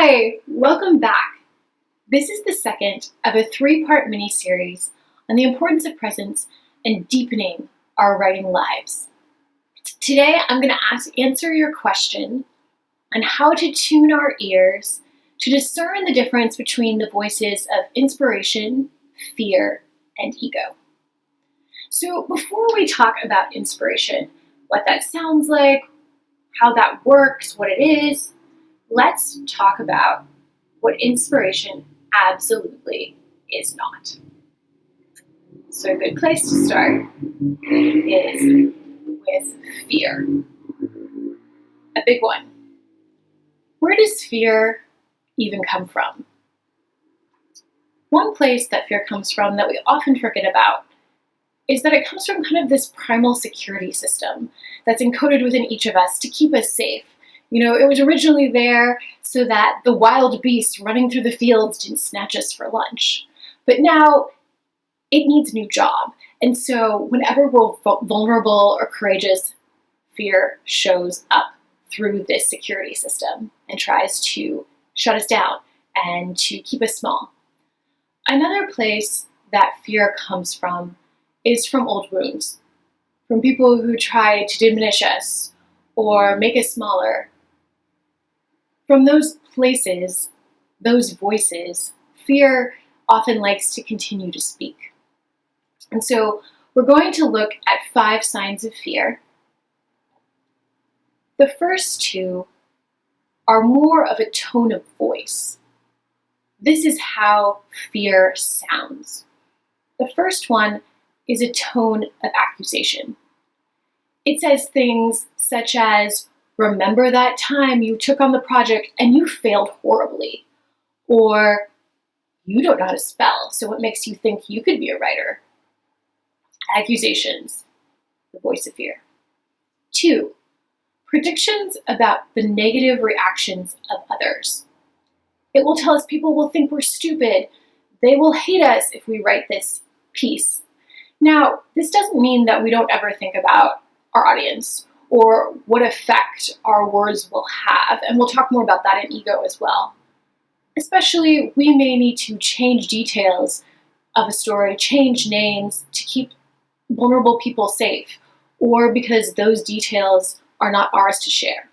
Hi, welcome back. This is the second of a three-part mini-series on the importance of presence and deepening our writing lives. Today, I'm going to answer your question on how to tune our ears to discern the difference between the voices of inspiration, fear, and ego. So before we talk about inspiration, what that sounds like, how that works, what it is, let's talk about what inspiration absolutely is not. So a good place to start is with fear. A big one. Where does fear even come from? One place that fear comes from that we often forget about is that it comes from kind of this primal security system that's encoded within each of us to keep us safe. You know, it was originally there so that the wild beasts running through the fields didn't snatch us for lunch. But now it needs a new job. And so whenever we're vulnerable or courageous, fear shows up through this security system and tries to shut us down and to keep us small. Another place that fear comes from is from old wounds, from people who try to diminish us or make us smaller. From those places, those voices, fear often likes to continue to speak. And so we're going to look at 5 signs of fear. The first 2 are more of a tone of voice. This is how fear sounds. The first one is a tone of accusation. It says things such as, "Remember that time you took on the project and you failed horribly," or "You don't know how to spell, so what makes you think you could be a writer?" Accusations, the voice of fear. 2, predictions about the negative reactions of others. It will tell us people will think we're stupid. They will hate us if we write this piece. Now, this doesn't mean that we don't ever think about our audience or what effect our words will have, and we'll talk more about that in ego as well. Especially, we may need to change details of a story, change names to keep vulnerable people safe, or because those details are not ours to share.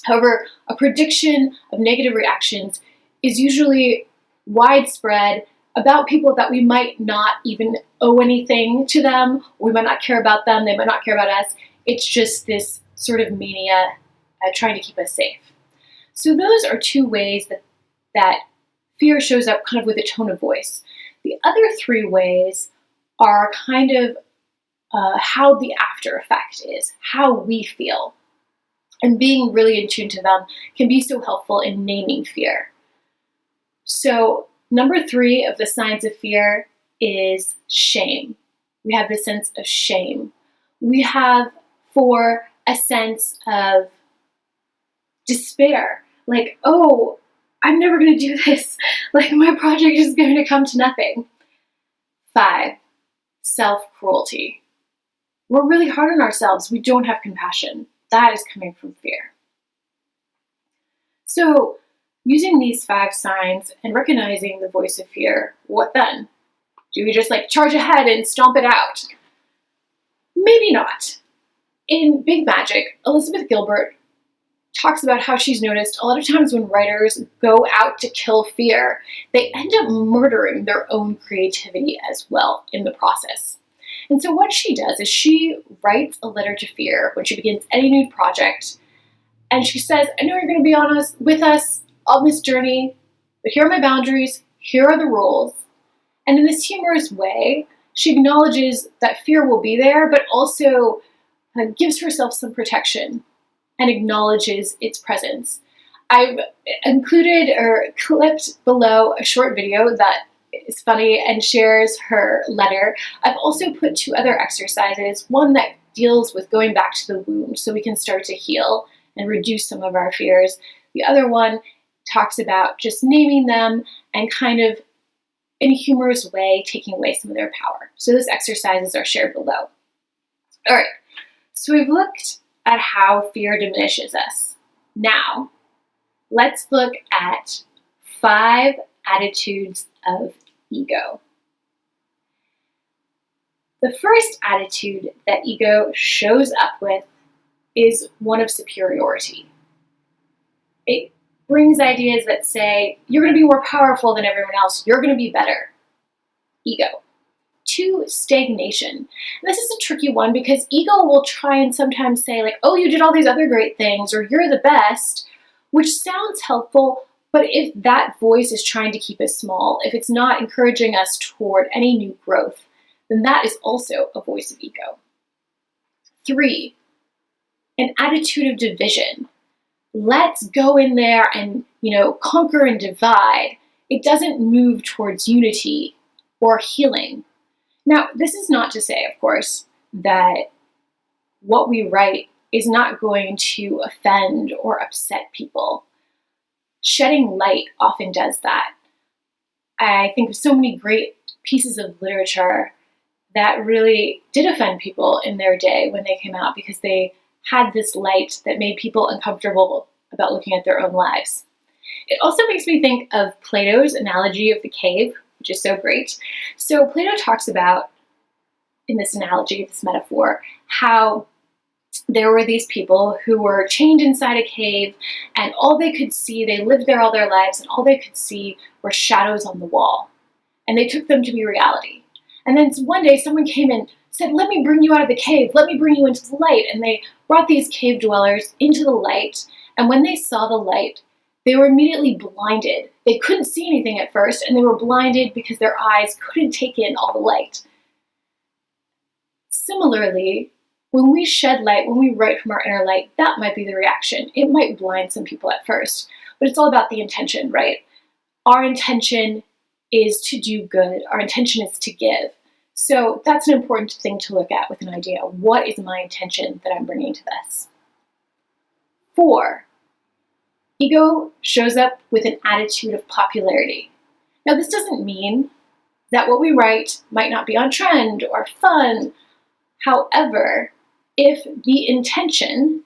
However, a prediction of negative reactions is usually widespread about people that we might not even owe anything to them, we might not care about them, they might not care about us. It's just this sort of mania trying to keep us safe. So those are 2 ways that fear shows up kind of with a tone of voice. The other 3 ways are kind of how the after effect is, how we feel. And being really in tune to them can be so helpful in naming fear. So number 3 of the signs of fear is shame. We have this sense of shame. We have 4 a sense of despair, like, oh, I'm never going to do this. Like, my project is going to come to nothing. 5, self-cruelty. We're really hard on ourselves. We don't have compassion. That is coming from fear. So, using these 5 signs and recognizing the voice of fear, what then? Do we just charge ahead and stomp it out? Maybe not. In Big Magic, Elizabeth Gilbert talks about how she's noticed a lot of times when writers go out to kill fear, they end up murdering their own creativity as well in the process. And so what she does is she writes a letter to fear when she begins any new project, and she says, I know you're going to be with us on this journey, but here are my boundaries, here are the rules. And in this humorous way, she acknowledges that fear will be there, but also gives herself some protection and acknowledges its presence. I've included or clipped below a short video that is funny and shares her letter. I've also put 2 other exercises, one that deals with going back to the wound so we can start to heal and reduce some of our fears. The other one talks about just naming them and kind of in a humorous way taking away some of their power. So those exercises are shared below. All right, so we've looked at how fear diminishes us. Now, let's look at 5 attitudes of ego. The first attitude that ego shows up with is one of superiority. It brings ideas that say, you're going to be more powerful than everyone else, you're going to be better. Ego. 2, stagnation. And this is a tricky one because ego will try and sometimes say like, oh, you did all these other great things, or you're the best, which sounds helpful, but if that voice is trying to keep us small, if it's not encouraging us toward any new growth, then that is also a voice of ego. 3, an attitude of division. Let's go in there and, conquer and divide. It doesn't move towards unity or healing. Now, this is not to say, of course, that what we write is not going to offend or upset people. Shedding light often does that. I think of so many great pieces of literature that really did offend people in their day when they came out because they had this light that made people uncomfortable about looking at their own lives. It also makes me think of Plato's analogy of the cave, which is so great. So Plato talks about, in this analogy, this metaphor, how there were these people who were chained inside a cave, and all they could see, they lived there all their lives, and all they could see were shadows on the wall. And they took them to be reality. And then one day someone came and said, let me bring you out of the cave, let me bring you into the light. And they brought these cave dwellers into the light, and when they saw the light, they were immediately blinded. They couldn't see anything at first, and they were blinded because their eyes couldn't take in all the light. Similarly, when we shed light, when we write from our inner light, that might be the reaction. It might blind some people at first, but it's all about the intention, right? Our intention is to do good. Our intention is to give. So that's an important thing to look at with an idea. What is my intention that I'm bringing to this? 4, ego shows up with an attitude of popularity. Now, this doesn't mean that what we write might not be on trend or fun. However, if the intention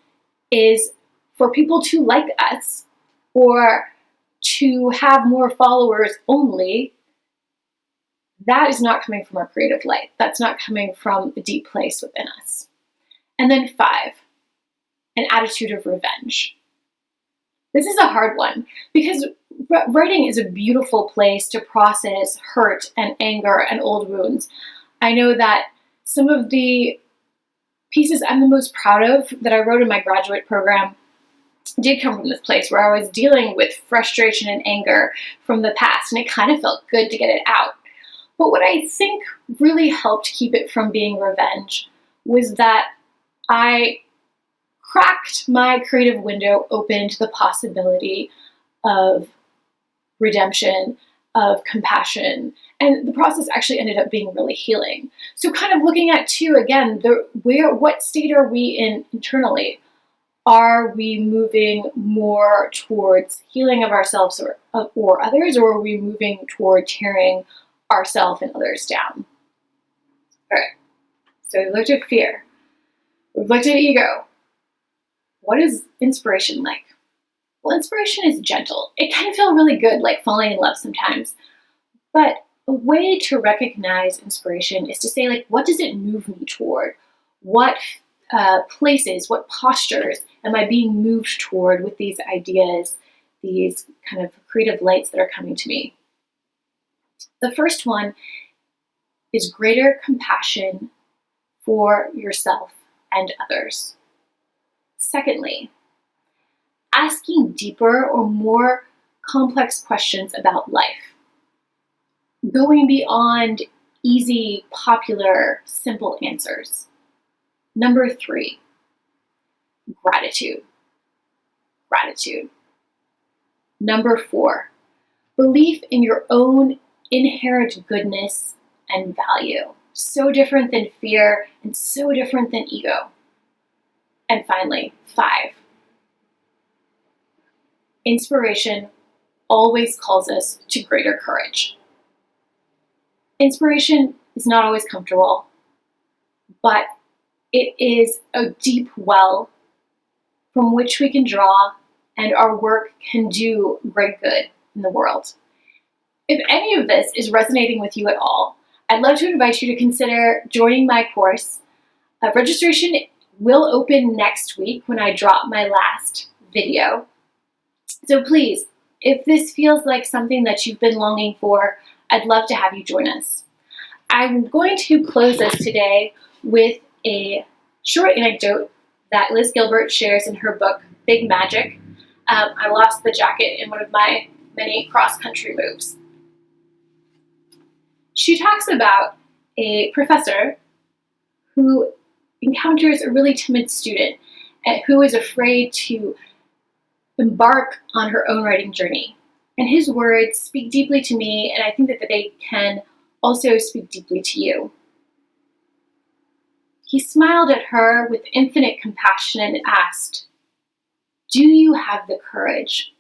is for people to like us or to have more followers only, that is not coming from our creative light. That's not coming from a deep place within us. And then 5, an attitude of revenge. This is a hard one because writing is a beautiful place to process hurt and anger and old wounds. I know that some of the pieces I'm the most proud of that I wrote in my graduate program did come from this place where I was dealing with frustration and anger from the past, and it kind of felt good to get it out. But what I think really helped keep it from being revenge was that I cracked my creative window open to the possibility of redemption, of compassion, and the process actually ended up being really healing. So kind of looking at too, again, what state are we in internally? Are we moving more towards healing of ourselves or others, or are we moving toward tearing ourselves and others down? All right, so we've looked at fear. We've looked at ego. What is inspiration like? Well, inspiration is gentle. It can feel really good, like falling in love sometimes. But a way to recognize inspiration is to say, like, what does it move me toward? What places, what postures am I being moved toward with these ideas, these kind of creative lights that are coming to me? The first one is greater compassion for yourself and others. Secondly, asking deeper or more complex questions about life. Going beyond easy, popular, simple answers. Number 3, gratitude. Gratitude. Number 4, belief in your own inherent goodness and value. So different than fear and so different than ego. And finally, 5, inspiration always calls us to greater courage. Inspiration is not always comfortable, but it is a deep well from which we can draw and our work can do great good in the world. If any of this is resonating with you at all, I'd love to invite you to consider joining my course. Registration will open next week when I drop my last video. So please, if this feels like something that you've been longing for, I'd love to have you join us. I'm going to close us today with a short anecdote that Liz Gilbert shares in her book, Big Magic. I lost the jacket in one of my many cross-country moves. She talks about a professor who encounters a really timid student who is afraid to embark on her own writing journey. And his words speak deeply to me, and I think that they can also speak deeply to you. He smiled at her with infinite compassion and asked, "Do you have the courage?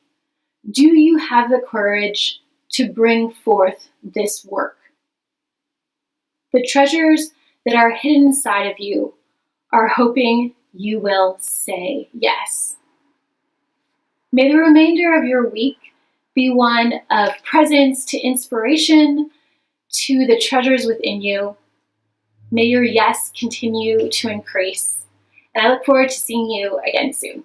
Do you have the courage to bring forth this work? The treasures that are hidden inside of you are hoping you will say yes." May the remainder of your week be one of presence to inspiration, to the treasures within you. May your yes continue to increase. And I look forward to seeing you again soon.